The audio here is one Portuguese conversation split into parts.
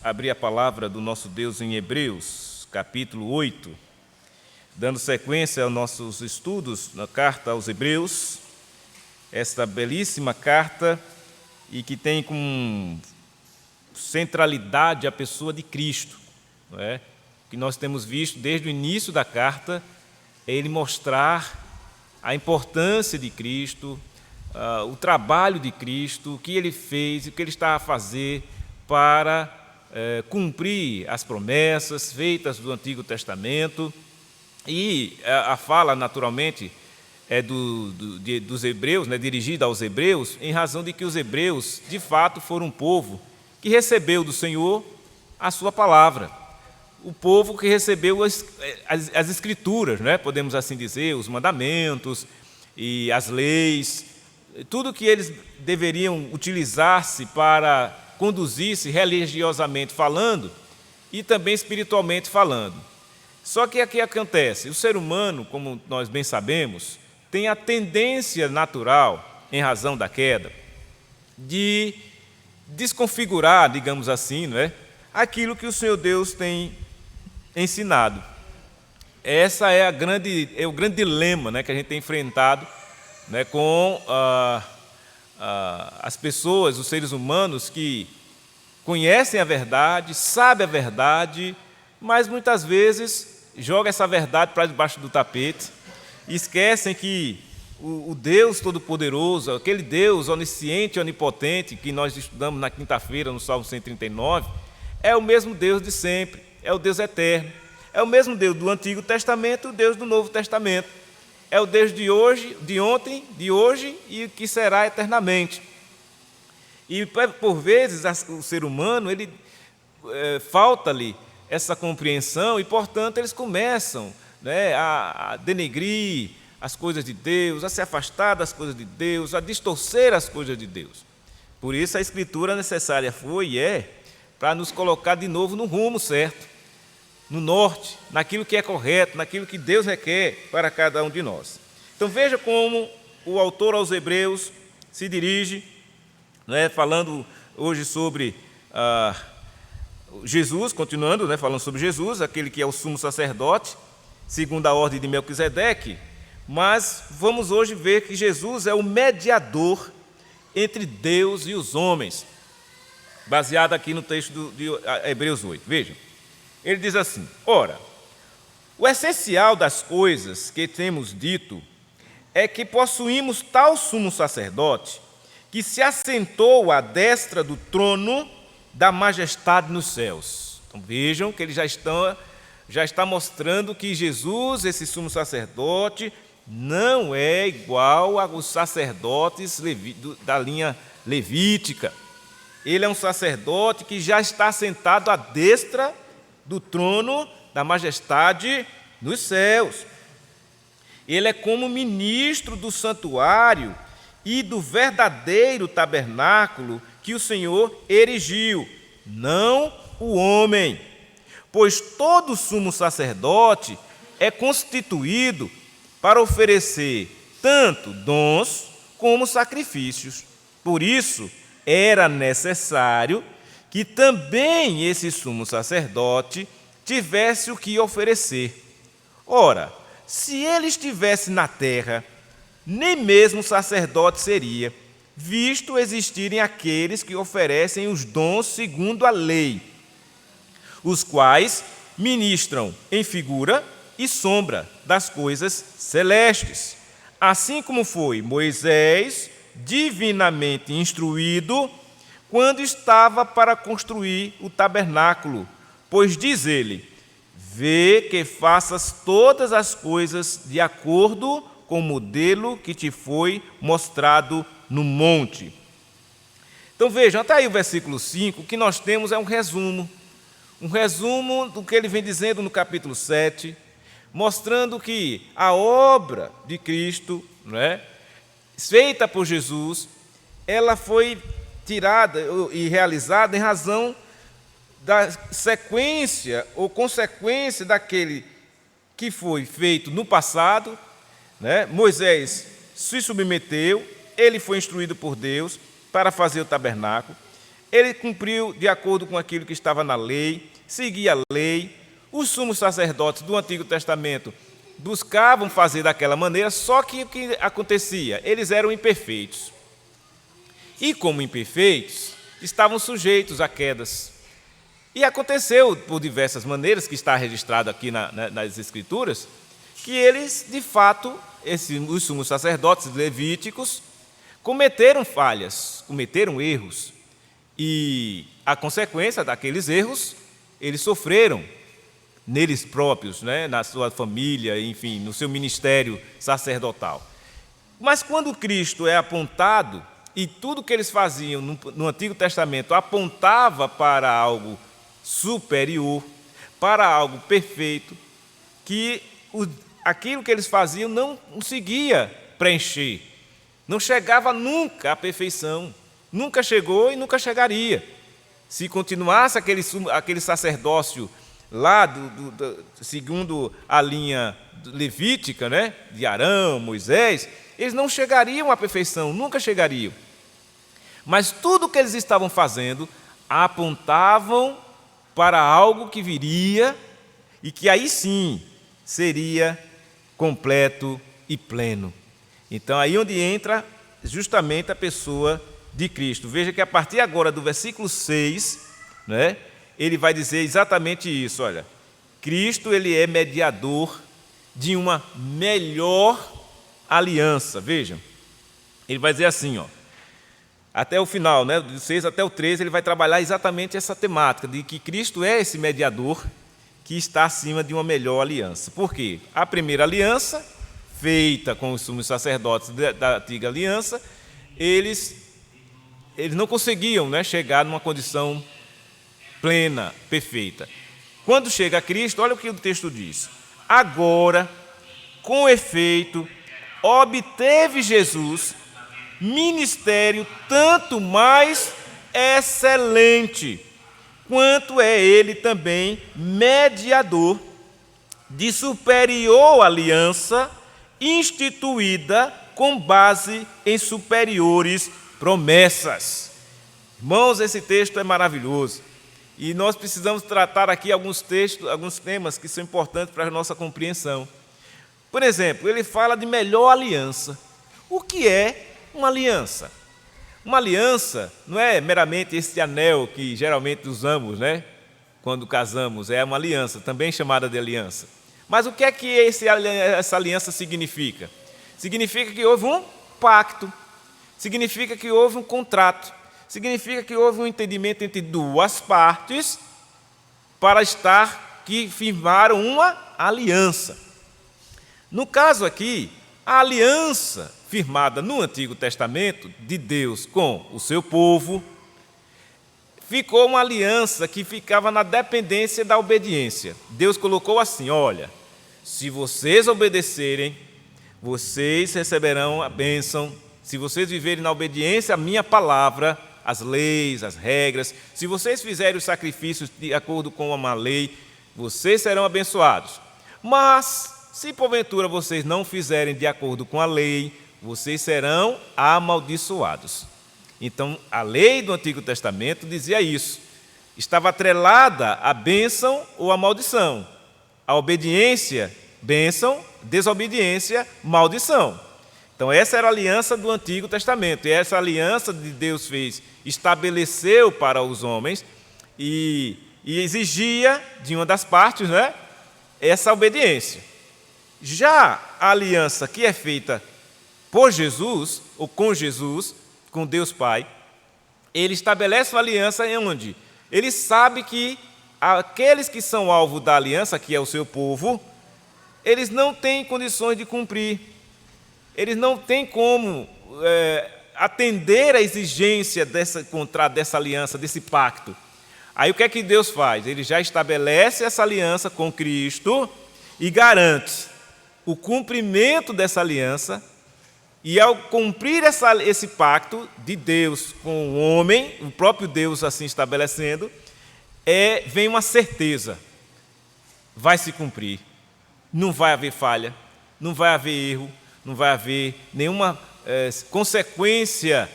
Abrir a palavra do nosso Deus em Hebreus, capítulo 8, dando sequência aos nossos estudos na carta aos Hebreus, esta belíssima carta e que tem como centralidade a pessoa de Cristo, não é? O que nós temos visto desde o início da carta é ele mostrar a importância de Cristo, o trabalho de Cristo, o que ele fez, o que ele está a fazer para cumprir as promessas feitas do Antigo Testamento. E a fala, naturalmente, é dos hebreus, né, dirigida aos hebreus, em razão de que os hebreus, de fato, foram um povo que recebeu do Senhor a sua palavra. O povo que recebeu as Escrituras, né, podemos assim dizer, os mandamentos e as leis, tudo que eles deveriam utilizar-se para conduzir-se religiosamente falando e também espiritualmente falando. Só que aqui acontece, o ser humano, como nós bem sabemos, tem a tendência natural, em razão da queda, de desconfigurar, digamos assim, não é, aquilo que o Senhor Deus tem ensinado. Essa é o grande dilema, né, que a gente tem enfrentado, né, com as pessoas, os seres humanos que conhecem a verdade, sabem a verdade, mas muitas vezes jogam essa verdade para debaixo do tapete e esquecem que o Deus Todo-Poderoso, aquele Deus onisciente e onipotente que nós estudamos na quinta-feira no Salmo 139, é o mesmo Deus de sempre, é o Deus eterno, é o mesmo Deus do Antigo Testamento e o Deus do Novo Testamento. É o Deus de hoje, de ontem, de hoje e que será eternamente. E, por vezes, o ser humano, falta-lhe essa compreensão e, portanto, eles começam, né, a denegrir as coisas de Deus, a se afastar das coisas de Deus, a distorcer as coisas de Deus. Por isso, a Escritura necessária foi e é para nos colocar de novo no rumo certo, no norte, naquilo que é correto, naquilo que Deus requer para cada um de nós. Então veja como o autor aos Hebreus se dirige, né, falando hoje sobre Jesus, continuando, né, falando sobre Jesus, aquele que é o sumo sacerdote, segundo a ordem de Melquisedeque, mas vamos hoje ver que Jesus é o mediador entre Deus e os homens, baseado aqui no texto de Hebreus 8. Vejam. Ele diz assim: ora, o essencial das coisas que temos dito é que possuímos tal sumo sacerdote que se assentou à destra do trono da majestade nos céus. Então vejam que ele já está mostrando que Jesus, esse sumo sacerdote, não é igual aos sacerdotes da linha levítica. Ele é um sacerdote que já está sentado à destra do trono da majestade nos céus. Ele é como ministro do santuário e do verdadeiro tabernáculo que o Senhor erigiu, não o homem, pois todo sumo sacerdote é constituído para oferecer tanto dons como sacrifícios. Por isso, era necessário que também esse sumo sacerdote tivesse o que oferecer. Ora, se ele estivesse na terra, nem mesmo sacerdote seria, visto existirem aqueles que oferecem os dons segundo a lei, os quais ministram em figura e sombra das coisas celestes, assim como foi Moisés divinamente instruído quando estava para construir o tabernáculo, pois diz ele: vê que faças todas as coisas de acordo com o modelo que te foi mostrado no monte. Então vejam, até aí o versículo 5, o que nós temos é um resumo do que ele vem dizendo no capítulo 7, mostrando que a obra de Cristo, não é, feita por Jesus, ela foi tirada e realizada em razão da sequência ou consequência daquele que foi feito no passado, né? Moisés se submeteu, ele foi instruído por Deus para fazer o tabernáculo. ele cumpriu de acordo com aquilo que estava na lei, seguia a lei. Os sumos sacerdotes do Antigo Testamento buscavam fazer daquela maneira, só que o que acontecia? Eles eram imperfeitos. E como imperfeitos, estavam sujeitos a quedas. E aconteceu, por diversas maneiras, que está registrado aqui nas Escrituras, que eles, de fato, os sumos sacerdotes levíticos, cometeram falhas, cometeram erros. E a consequência daqueles erros, eles sofreram neles próprios, né, na sua família, enfim, no seu ministério sacerdotal. Mas quando Cristo é apontado, e tudo que eles faziam no Antigo Testamento apontava para algo superior, para algo perfeito, que aquilo que eles faziam não conseguia preencher, não chegava nunca à perfeição, nunca chegou e nunca chegaria. Se continuasse aquele sacerdócio lá, segundo a linha levítica, né, de Arão, Moisés, eles não chegariam à perfeição, nunca chegariam. Mas tudo o que eles estavam fazendo apontavam para algo que viria e que aí sim seria completo e pleno. Então, aí onde entra justamente a pessoa de Cristo. Veja que a partir agora do versículo 6, né, ele vai dizer exatamente isso. Olha, Cristo, ele é mediador de uma melhor aliança. Vejam, ele vai dizer assim, ó, até o final, né, do 6 até o 13, ele vai trabalhar exatamente essa temática de que Cristo é esse mediador que está acima de uma melhor aliança. Por quê? A primeira aliança, feita com os sumos sacerdotes da antiga aliança, eles não conseguiam, né, chegar numa condição plena, perfeita. Quando chega a Cristo, olha o que o texto diz. Agora, com efeito, obteve Jesus ministério tanto mais excelente, quanto é ele também mediador de superior aliança, instituída com base em superiores promessas. Irmãos, esse texto é maravilhoso. E nós precisamos tratar aqui alguns temas que são importantes para a nossa compreensão. Por exemplo, ele fala de melhor aliança. O que é uma aliança? Uma aliança não é meramente esse anel que geralmente usamos, né, quando casamos. É uma aliança, também chamada de aliança. Mas o que é que essa aliança significa? Significa que houve um pacto, significa que houve um contrato, significa que houve um entendimento entre duas partes que firmaram uma aliança. No caso aqui, a aliança firmada no Antigo Testamento de Deus com o seu povo ficou uma aliança que ficava na dependência da obediência. Deus colocou assim, olha, se vocês obedecerem, vocês receberão a bênção. Se vocês viverem na obediência à minha palavra, as leis, as regras, se vocês fizerem os sacrifícios de acordo com uma lei, vocês serão abençoados. Mas, se porventura vocês não fizerem de acordo com a lei, vocês serão amaldiçoados. Então, a lei do Antigo Testamento dizia isso. Estava atrelada à bênção ou à maldição. A obediência, bênção, desobediência, maldição. Então, essa era a aliança do Antigo Testamento. E essa aliança de Deus fez, estabeleceu para os homens e exigia de uma das partes, né, essa obediência. Já a aliança que é feita por Jesus, ou com Deus Pai, ele estabelece uma aliança em onde ele sabe que aqueles que são alvo da aliança, que é o seu povo, eles não têm condições de cumprir. Eles não têm como atender à exigência dessa contrato, dessa aliança, desse pacto. Aí o que é que Deus faz? Ele já estabelece essa aliança com Cristo e garante o cumprimento dessa aliança. E ao cumprir esse pacto de Deus com o homem, o próprio Deus assim estabelecendo, vem uma certeza: vai se cumprir. Não vai haver falha, não vai haver erro, não vai haver nenhuma consequência,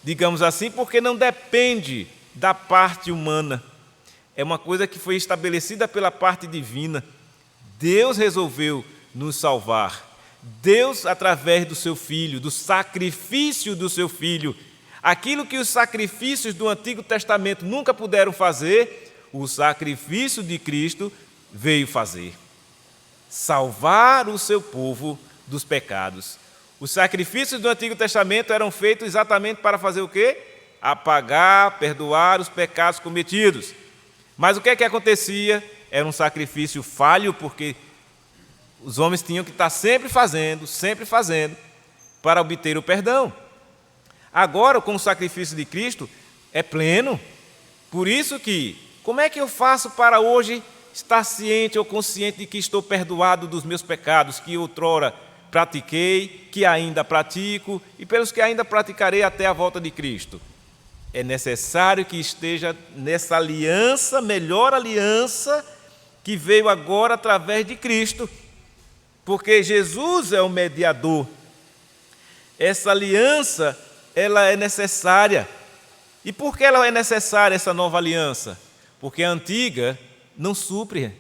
digamos assim, porque não depende da parte humana. É uma coisa que foi estabelecida pela parte divina. Deus resolveu nos salvar. Deus, através do seu Filho, do sacrifício do seu Filho, aquilo que os sacrifícios do Antigo Testamento nunca puderam fazer, o sacrifício de Cristo veio fazer. Salvar o seu povo dos pecados. Os sacrifícios do Antigo Testamento eram feitos exatamente para fazer o quê? Apagar, perdoar os pecados cometidos. Mas o que é que acontecia? Era um sacrifício falho, porque os homens tinham que estar sempre fazendo, para obter o perdão. Agora, com o sacrifício de Cristo, é pleno. Por isso que, como é que eu faço para hoje estar ciente ou consciente de que estou perdoado dos meus pecados, que outrora pratiquei, que ainda pratico e pelos que ainda praticarei até a volta de Cristo? É necessário que esteja nessa aliança, melhor aliança, que veio agora através de Cristo, porque Jesus é o mediador. Essa aliança, ela é necessária. E por que ela é necessária, essa nova aliança? Porque a antiga não supre.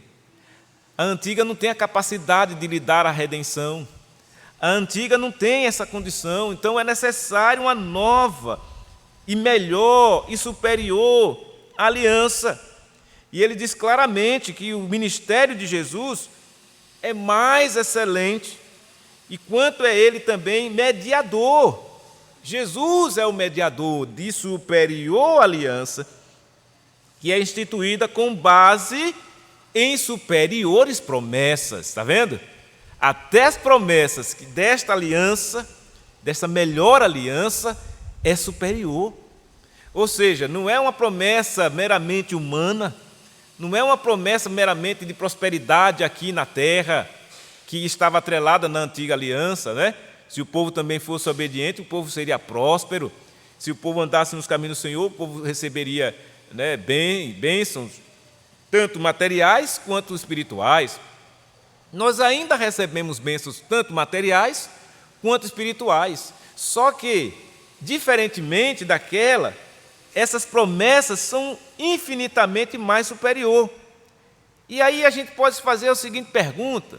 A antiga não tem a capacidade de lhe dar a redenção. A antiga não tem essa condição, então é necessário uma nova e melhor e superior aliança. E ele diz claramente que o ministério de Jesus é mais excelente, e quanto é ele também mediador. Jesus é o mediador de superior aliança, que é instituída com base em superiores promessas. Está vendo? Até as promessas desta aliança, desta melhor aliança, é superior. Ou seja, não é uma promessa meramente humana, não é uma promessa meramente de prosperidade aqui na terra, que estava atrelada na antiga aliança, né? Se o povo também fosse obediente, o povo seria próspero. Se o povo andasse nos caminhos do Senhor, o povo receberia, né, bênçãos, tanto materiais quanto espirituais. Nós ainda recebemos bênçãos tanto materiais quanto espirituais. Só que, diferentemente daquela, essas promessas são infinitamente mais superior. E aí a gente pode fazer a seguinte pergunta: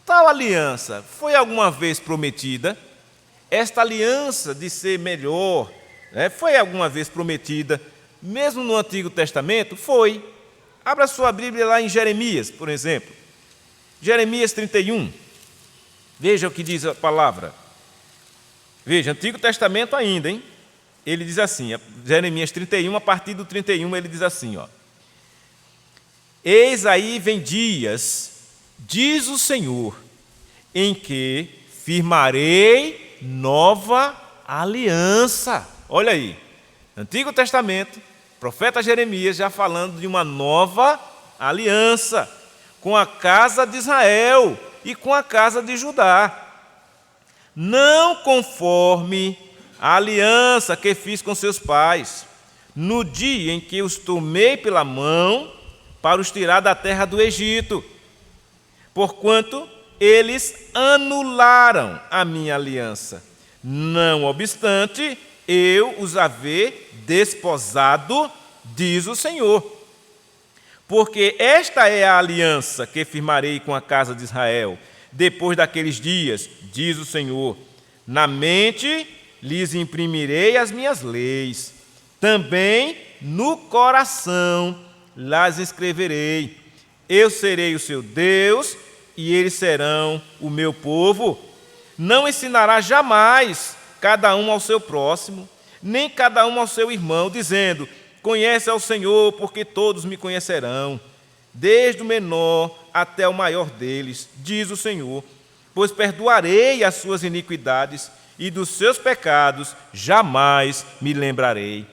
tal aliança foi alguma vez prometida? Esta aliança de ser melhor, né, foi alguma vez prometida, mesmo no Antigo Testamento? Foi. Abra sua Bíblia lá em Jeremias, por exemplo. Jeremias 31. Veja o que diz a palavra. Veja, Antigo Testamento ainda, hein? Ele diz assim, Jeremias 31, a partir do 31, ele diz assim, ó: eis aí vem dias, diz o Senhor, em que firmarei nova aliança. Olha aí, Antigo Testamento, profeta Jeremias já falando de uma nova aliança com a casa de Israel e com a casa de Judá. Não conforme a aliança que fiz com seus pais, no dia em que os tomei pela mão para os tirar da terra do Egito, porquanto eles anularam a minha aliança. Não obstante, eu os haver desposado, diz o Senhor. Porque esta é a aliança que firmarei com a casa de Israel, depois daqueles dias, diz o Senhor. Na mente lhes imprimirei as minhas leis, também no coração las escreverei. Eu serei o seu Deus, e eles serão o meu povo. Não ensinará jamais cada um ao seu próximo, nem cada um ao seu irmão, dizendo: conhece ao Senhor, porque todos me conhecerão, desde o menor até o maior deles, diz o Senhor. Pois perdoarei as suas iniquidades, e dos seus pecados jamais me lembrarei.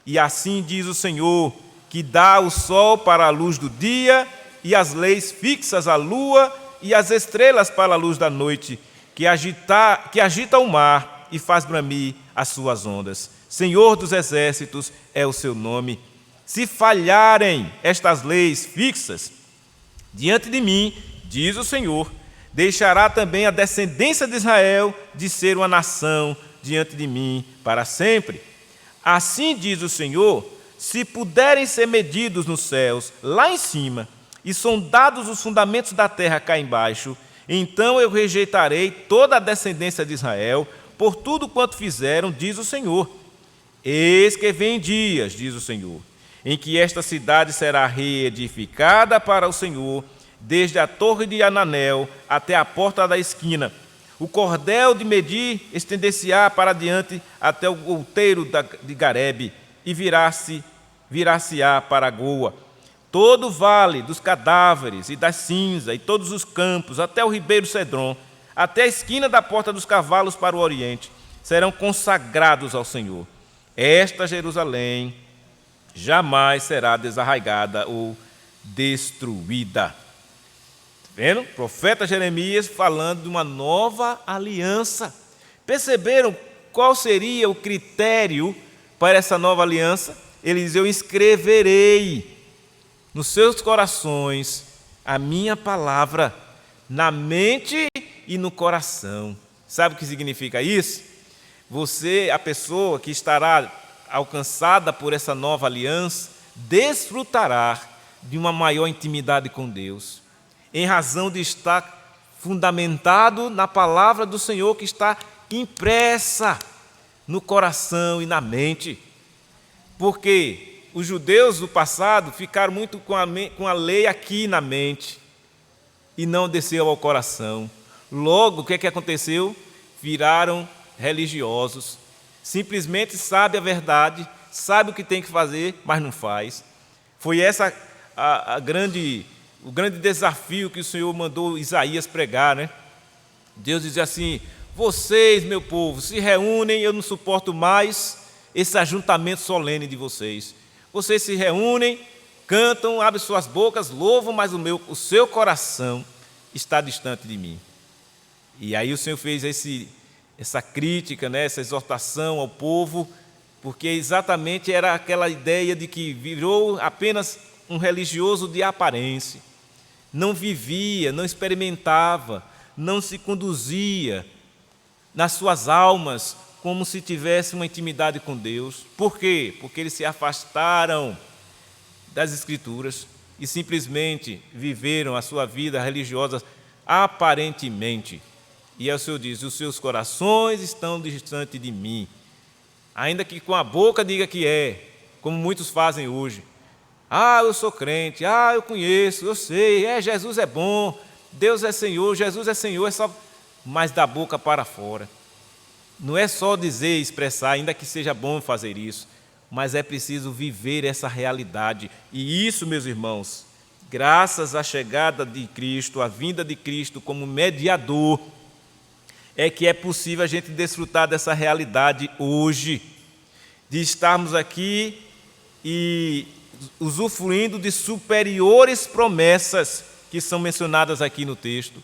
E assim diz o Senhor, que dá o sol para a luz do dia, e as leis fixas a lua, e as estrelas para a luz da noite, que agita o mar e faz bramir as suas ondas. Senhor dos exércitos é o seu nome. Se falharem estas leis fixas diante de mim, diz o Senhor, deixará também a descendência de Israel de ser uma nação diante de mim para sempre. Assim diz o Senhor, se puderem ser medidos nos céus, lá em cima, e sondados os fundamentos da terra cá embaixo, então eu rejeitarei toda a descendência de Israel, por tudo quanto fizeram, diz o Senhor. Eis que vem dias, diz o Senhor, em que esta cidade será reedificada para o Senhor, desde a torre de Ananel até a porta da esquina. O cordel de medir estender-se-á para diante até o outeiro de Garebe, e virar-se-á para a Goa. Todo o vale dos cadáveres e da cinza, e todos os campos, até o ribeiro Cedron, até a esquina da porta dos cavalos para o oriente, serão consagrados ao Senhor. Esta Jerusalém jamais será desarraigada ou destruída. Vendo? O profeta Jeremias falando de uma nova aliança. Perceberam qual seria o critério para essa nova aliança? Ele diz: eu escreverei nos seus corações a minha palavra, na mente e no coração. Sabe o que significa isso? Você, a pessoa que estará alcançada por essa nova aliança, desfrutará de uma maior intimidade com Deus, em razão de estar fundamentado na palavra do Senhor que está impressa no coração e na mente. Porque os judeus do passado ficaram muito com a lei aqui na mente e não desceu ao coração. Logo, o que é que aconteceu? Viraram religiosos. Simplesmente sabe a verdade, sabe o que tem que fazer, mas não faz. Foi essa o grande desafio que o Senhor mandou Isaías pregar, né? Deus dizia assim: vocês, meu povo, se reúnem, eu não suporto mais esse ajuntamento solene de vocês. Vocês se reúnem, cantam, abrem suas bocas, louvam, mas o seu coração está distante de mim. E aí o Senhor fez essa crítica, né, essa exortação ao povo, porque exatamente era aquela ideia de que virou apenas um religioso de aparência. Não vivia, não experimentava, não se conduzia nas suas almas como se tivesse uma intimidade com Deus. Por quê? Porque eles se afastaram das Escrituras e simplesmente viveram a sua vida religiosa aparentemente. E aí o Senhor diz: os seus corações estão distantes de mim. Ainda que com a boca diga que é, como muitos fazem hoje. Ah, eu sou crente, eu conheço, eu sei, Jesus é bom, Deus é Senhor, Jesus é Senhor, é só... Mas da boca para fora. Não é só dizer, expressar, ainda que seja bom fazer isso, mas é preciso viver essa realidade. E isso, meus irmãos, graças à chegada de Cristo, à vinda de Cristo como mediador, é que é possível a gente desfrutar dessa realidade hoje, de estarmos aqui e usufruindo de superiores promessas que são mencionadas aqui no texto.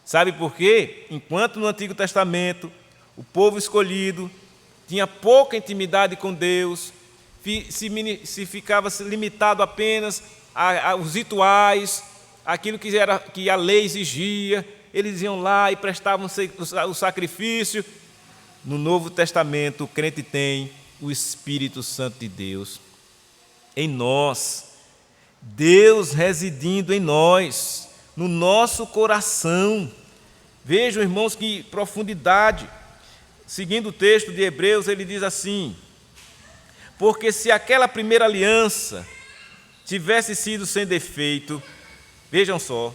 Sabe por quê? Enquanto no Antigo Testamento o povo escolhido tinha pouca intimidade com Deus, se ficava limitado apenas aos rituais, aquilo que a lei exigia, eles iam lá e prestavam o sacrifício. No Novo Testamento, o crente tem o Espírito Santo de Deus em nós, Deus residindo em nós, no nosso coração. Vejam, irmãos, que profundidade. Seguindo o texto de Hebreus, ele diz assim: porque se aquela primeira aliança tivesse sido sem defeito, vejam só,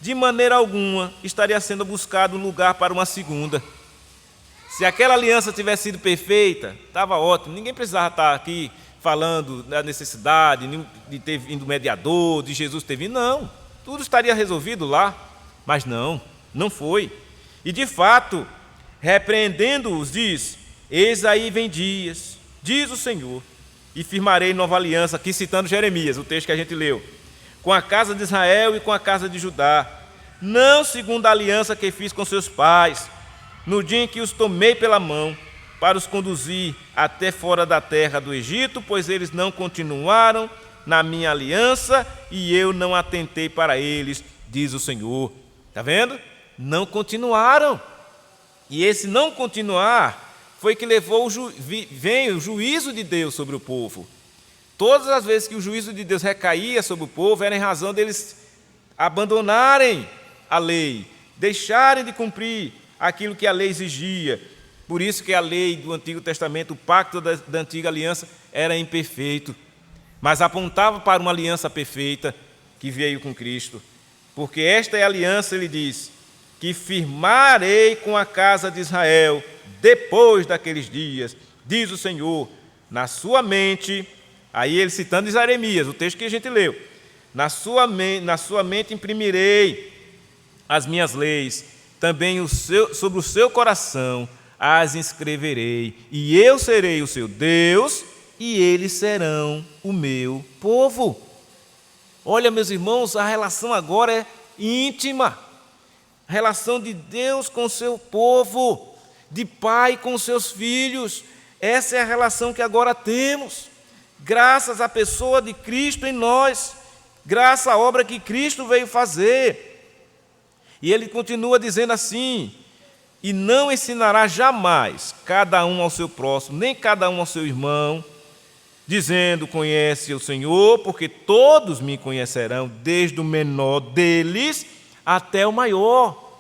de maneira alguma estaria sendo buscado um lugar para uma segunda. Se aquela aliança tivesse sido perfeita, estava ótimo, ninguém precisava estar aqui falando da necessidade de ter vindo mediador, de Jesus ter vindo, não, tudo estaria resolvido lá, mas não foi. E de fato, repreendendo-os, diz: eis aí vem dias, diz o Senhor, e firmarei nova aliança, aqui citando Jeremias, o texto que a gente leu, com a casa de Israel e com a casa de Judá, não segundo a aliança que fiz com seus pais, no dia em que os tomei pela mão, para os conduzir até fora da terra do Egito, pois eles não continuaram na minha aliança, e eu não atentei para eles, diz o Senhor. Está vendo? Não continuaram. E esse não continuar foi que levou veio o juízo de Deus sobre o povo. Todas as vezes que o juízo de Deus recaía sobre o povo, era em razão deles abandonarem a lei, deixarem de cumprir aquilo que a lei exigia. Por isso que a lei do Antigo Testamento, o pacto da Antiga Aliança, era imperfeito, mas apontava para uma aliança perfeita que veio com Cristo. Porque esta é a aliança, ele diz, que firmarei com a casa de Israel depois daqueles dias, diz o Senhor, na sua mente. Aí ele citando Jeremias, o texto que a gente leu. Na sua mente imprimirei as minhas leis, também sobre o seu coração as inscreverei, e eu serei o seu Deus, e eles serão o meu povo. Olha, meus irmãos, a relação agora é íntima. A relação de Deus com o seu povo, de pai com seus filhos. Essa é a relação que agora temos. Graças à pessoa de Cristo em nós, graças à obra que Cristo veio fazer. E ele continua dizendo assim: e não ensinará jamais cada um ao seu próximo, nem cada um ao seu irmão, dizendo, conhece o Senhor, porque todos me conhecerão, desde o menor deles até o maior.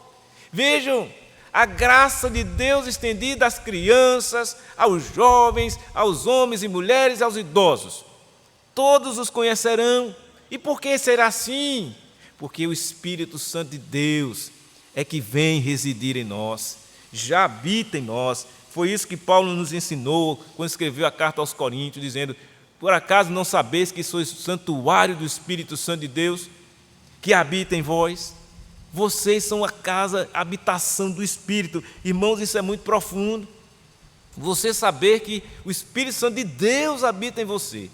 Vejam, a graça de Deus estendida às crianças, aos jovens, aos homens e mulheres, aos idosos. Todos os conhecerão. E por que será assim? Porque o Espírito Santo de Deus é que vem residir em nós, já habita em nós. Foi isso que Paulo nos ensinou quando escreveu a carta aos Coríntios, dizendo, por acaso não sabeis que sois santuário do Espírito Santo de Deus, que habita em vós? Vocês são a casa, a habitação do Espírito. Irmãos, isso é muito profundo. Você saber que o Espírito Santo de Deus habita em você.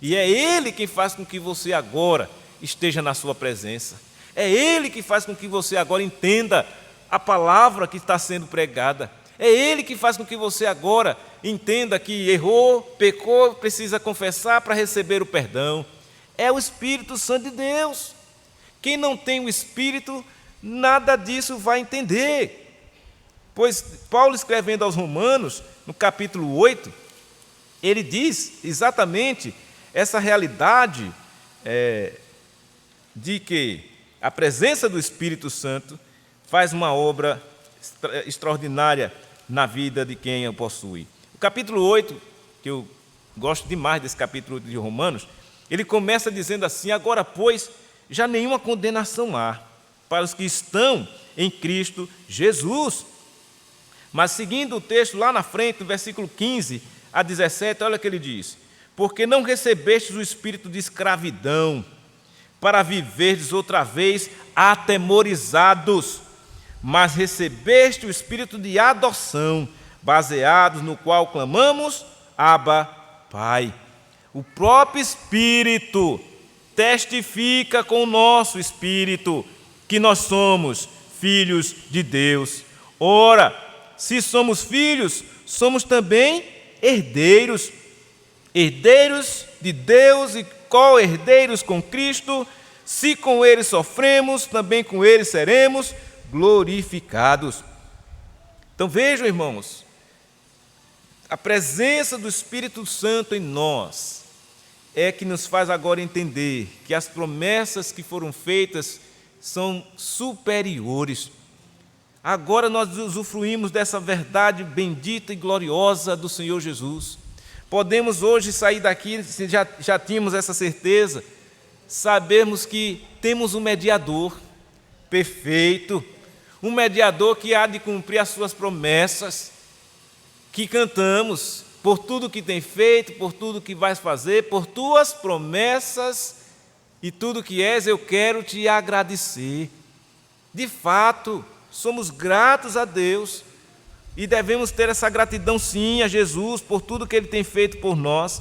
E é Ele quem faz com que você agora esteja na sua presença. É Ele que faz com que você agora entenda a palavra que está sendo pregada. É Ele que faz com que você agora entenda que errou, pecou, precisa confessar para receber o perdão. É o Espírito Santo de Deus. Quem não tem o Espírito, nada disso vai entender. Pois Paulo, escrevendo aos Romanos, no capítulo 8, ele diz exatamente essa realidade de que a presença do Espírito Santo faz uma obra extraordinária na vida de quem o possui. O capítulo 8, que eu gosto demais desse capítulo de Romanos, ele começa dizendo assim: agora, pois, já nenhuma condenação há para os que estão em Cristo Jesus. Mas seguindo o texto lá na frente, no versículo 15 a 17, olha o que ele diz: porque não recebestes o espírito de escravidão, para viverdes outra vez atemorizados, mas recebeste o espírito de adoção, baseados no qual clamamos, Abba, Pai. O próprio Espírito testifica com o nosso espírito que nós somos filhos de Deus. Ora, se somos filhos, somos também herdeiros, herdeiros de Deus e co-herdeiros com Cristo. Se com Ele sofremos, também com Ele seremos glorificados. Então vejam, irmãos, a presença do Espírito Santo em nós é que nos faz agora entender que as promessas que foram feitas são superiores. Agora nós usufruímos dessa verdade bendita e gloriosa do Senhor Jesus. Podemos hoje sair daqui, se já tínhamos essa certeza, sabermos que temos um mediador perfeito, um mediador que há de cumprir as suas promessas, que cantamos, por tudo que tem feito, por tudo que vais fazer, por tuas promessas e tudo que és, eu quero te agradecer. De fato, somos gratos a Deus e devemos ter essa gratidão sim a Jesus por tudo que Ele tem feito por nós.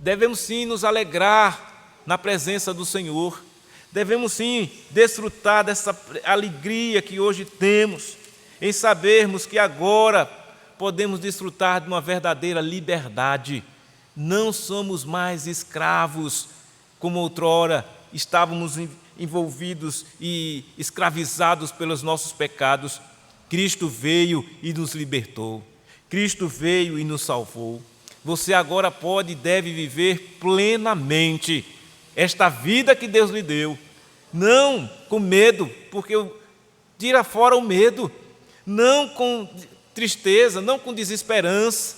Devemos sim nos alegrar na presença do Senhor. Devemos sim desfrutar dessa alegria que hoje temos, em sabermos que agora podemos desfrutar de uma verdadeira liberdade. Não somos mais escravos, como outrora estávamos envolvidos e escravizados pelos nossos pecados. Cristo veio e nos libertou. Cristo veio e nos salvou. você agora pode e deve viver plenamente esta vida que Deus lhe deu. Não com medo, porque tira fora o medo. Não com tristeza, não com desesperança,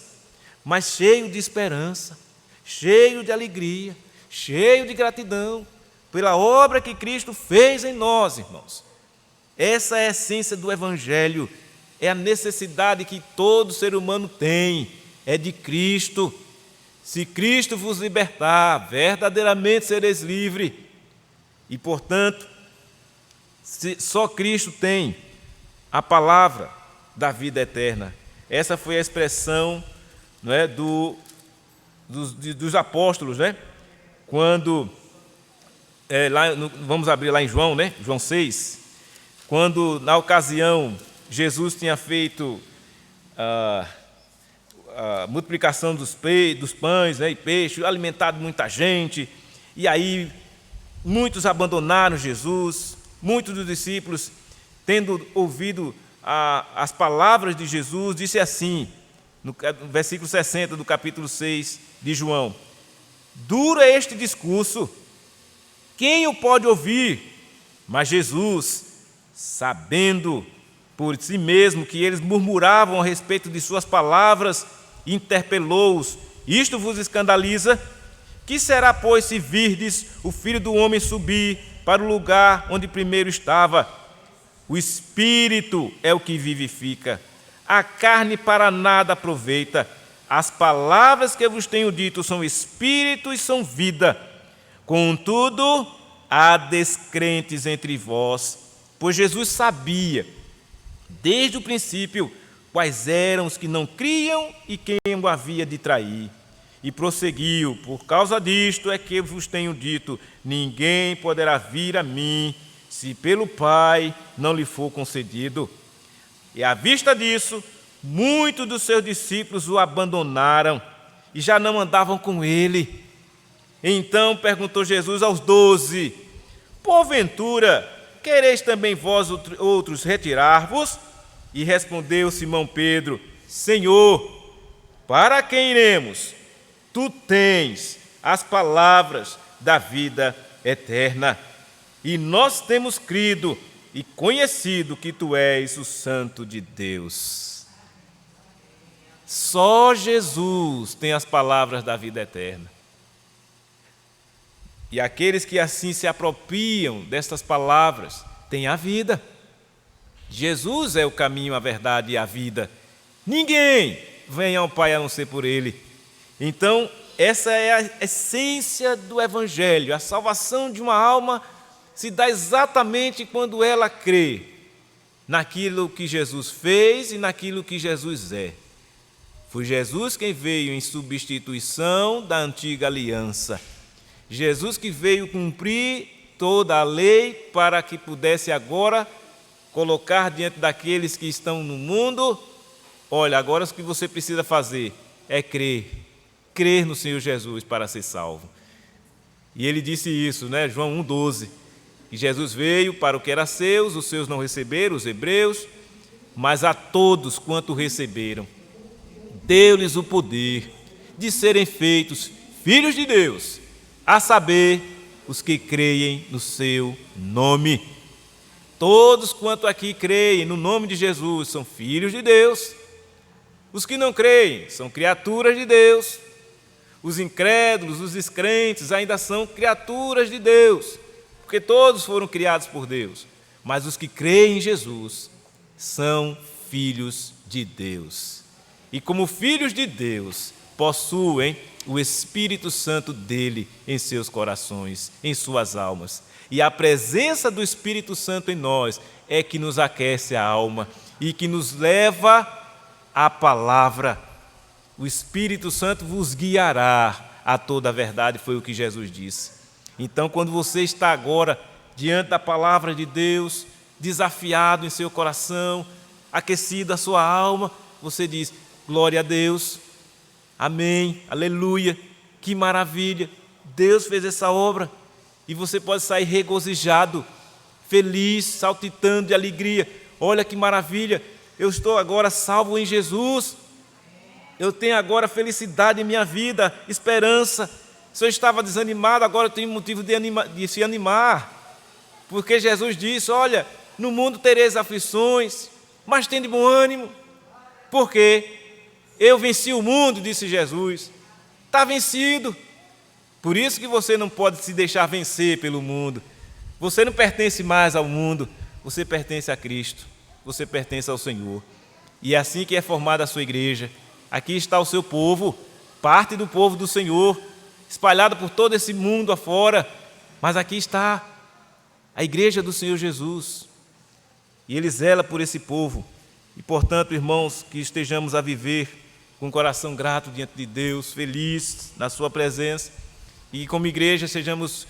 mas cheio de esperança, cheio de alegria, cheio de gratidão pela obra que Cristo fez em nós, irmãos. Essa é a essência do Evangelho, é a necessidade que todo ser humano tem, é de Cristo. Se Cristo vos libertar, verdadeiramente sereis livres. E, portanto, só Cristo tem a palavra da vida eterna. Essa foi a expressão, não é, dos apóstolos, né? Quando, vamos abrir lá em João, né? João 6, quando na ocasião Jesus tinha feito a multiplicação dos pães, né, e peixes, alimentado muita gente, e aí muitos abandonaram Jesus, muitos dos discípulos, tendo ouvido as palavras de Jesus, disse assim, no versículo 60 do capítulo 6 de João: duro é este discurso, quem o pode ouvir? Mas Jesus, sabendo por si mesmo que eles murmuravam a respeito de suas palavras, interpelou-os: isto vos escandaliza? Que será, pois, se virdes o Filho do Homem subir para o lugar onde primeiro estava? O Espírito é o que vivifica, a carne para nada aproveita. As palavras que eu vos tenho dito são Espírito e são vida. Contudo, há descrentes entre vós, pois Jesus sabia, desde o princípio, quais eram os que não criam e quem o havia de trair. E prosseguiu: por causa disto é que vos tenho dito, ninguém poderá vir a mim, se pelo Pai não lhe for concedido. E à vista disso, muitos dos seus discípulos o abandonaram e já não andavam com ele. Então perguntou Jesus aos 12: porventura, quereis também vós outros retirar-vos? E respondeu Simão Pedro: Senhor, para quem iremos? Tu tens as palavras da vida eterna, e nós temos crido e conhecido que tu és o Santo de Deus. Só Jesus tem as palavras da vida eterna. E aqueles que assim se apropriam destas palavras têm a vida. Jesus é o caminho, a verdade e a vida. Ninguém vem ao Pai a não ser por Ele. Então, essa é a essência do Evangelho. A salvação de uma alma se dá exatamente quando ela crê naquilo que Jesus fez e naquilo que Jesus é. Foi Jesus quem veio em substituição da antiga aliança. Jesus que veio cumprir toda a lei para que pudesse agora colocar diante daqueles que estão no mundo: olha, agora o que você precisa fazer é crer no Senhor Jesus para ser salvo. E ele disse isso, né? João 1,12, que Jesus veio para o que era seus, os seus não receberam, os hebreus, mas a todos quanto receberam, deu-lhes o poder de serem feitos filhos de Deus, a saber, os que creem no seu nome. Todos quanto aqui creem no nome de Jesus são filhos de Deus. Os que não creem são criaturas de Deus. Os incrédulos, os descrentes ainda são criaturas de Deus, porque todos foram criados por Deus. Mas os que creem em Jesus são filhos de Deus. E como filhos de Deus, possuem o Espírito Santo dele em seus corações, em suas almas. E a presença do Espírito Santo em nós é que nos aquece a alma e que nos leva à palavra. O Espírito Santo vos guiará a toda a verdade, foi o que Jesus disse. Então, quando você está agora diante da palavra de Deus, desafiado em seu coração, aquecido a sua alma, você diz: glória a Deus, amém, aleluia, que maravilha, Deus fez essa obra. E você pode sair regozijado, feliz, saltitando de alegria. Olha que maravilha, eu estou agora salvo em Jesus. eu tenho agora felicidade em minha vida, esperança. Se eu estava desanimado, agora eu tenho motivo de se animar. Porque Jesus disse, olha, no mundo tereis aflições, mas tende bom ânimo. Porque eu venci o mundo, disse Jesus. Está vencido. Por isso que você não pode se deixar vencer pelo mundo. Você não pertence mais ao mundo, você pertence a Cristo, você pertence ao Senhor. E é assim que é formada a sua igreja. Aqui está o seu povo, parte do povo do Senhor, espalhado por todo esse mundo afora. Mas aqui está a igreja do Senhor Jesus. E Ele zela por esse povo. E, portanto, irmãos, que estejamos a viver com o coração grato diante de Deus, feliz na sua presença. E como igreja sejamos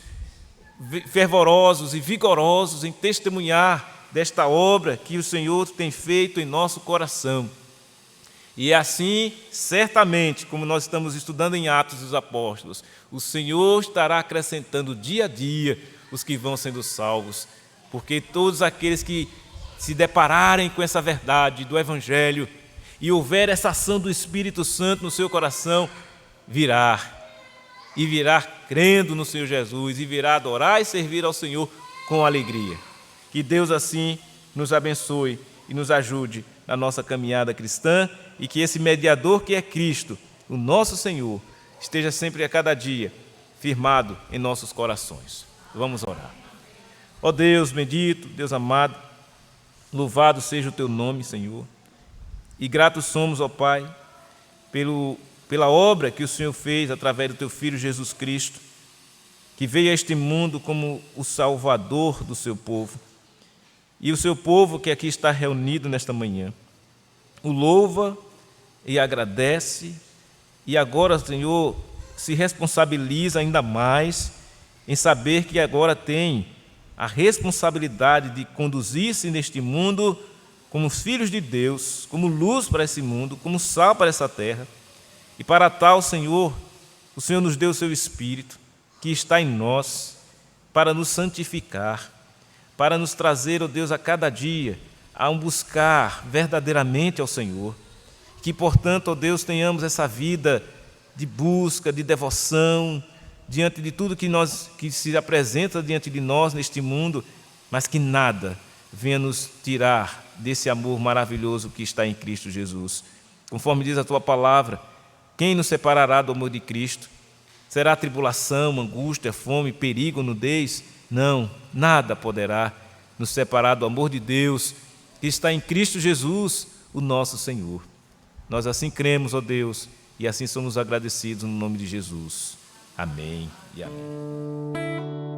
fervorosos e vigorosos em testemunhar desta obra que o Senhor tem feito em nosso coração. E assim, certamente, como nós estamos estudando em Atos dos Apóstolos, o Senhor estará acrescentando dia a dia os que vão sendo salvos, porque todos aqueles que se depararem com essa verdade do Evangelho e houver essa ação do Espírito Santo no seu coração, virá crendo no Senhor Jesus e virá adorar e servir ao Senhor com alegria. Que Deus assim nos abençoe e nos ajude na nossa caminhada cristã e que esse mediador que é Cristo, o nosso Senhor, esteja sempre a cada dia firmado em nossos corações. Vamos orar. Ó Deus bendito, Deus amado, louvado seja o teu nome, Senhor. E gratos somos, ó Pai, pela obra que o Senhor fez através do teu Filho Jesus Cristo, que veio a este mundo como o Salvador do seu povo. E o seu povo que aqui está reunido nesta manhã, o louva e agradece, e agora, Senhor, se responsabiliza ainda mais em saber que agora tem a responsabilidade de conduzir-se neste mundo como filhos de Deus, como luz para esse mundo, como sal para essa terra. E para tal, Senhor, o Senhor nos deu o seu Espírito, que está em nós, para nos santificar, para nos trazer, ó Deus, a cada dia, a buscar verdadeiramente ao Senhor. Que, portanto, ó Deus, tenhamos essa vida de busca, de devoção, diante de tudo que se apresenta diante de nós neste mundo, mas que nada venha nos tirar desse amor maravilhoso que está em Cristo Jesus. Conforme diz a tua palavra, quem nos separará do amor de Cristo? Será tribulação, angústia, fome, perigo, nudez? Não, nada poderá nos separar do amor de Deus que está em Cristo Jesus, o nosso Senhor. Nós assim cremos, ó Deus, e assim somos agradecidos no nome de Jesus. Amém e amém.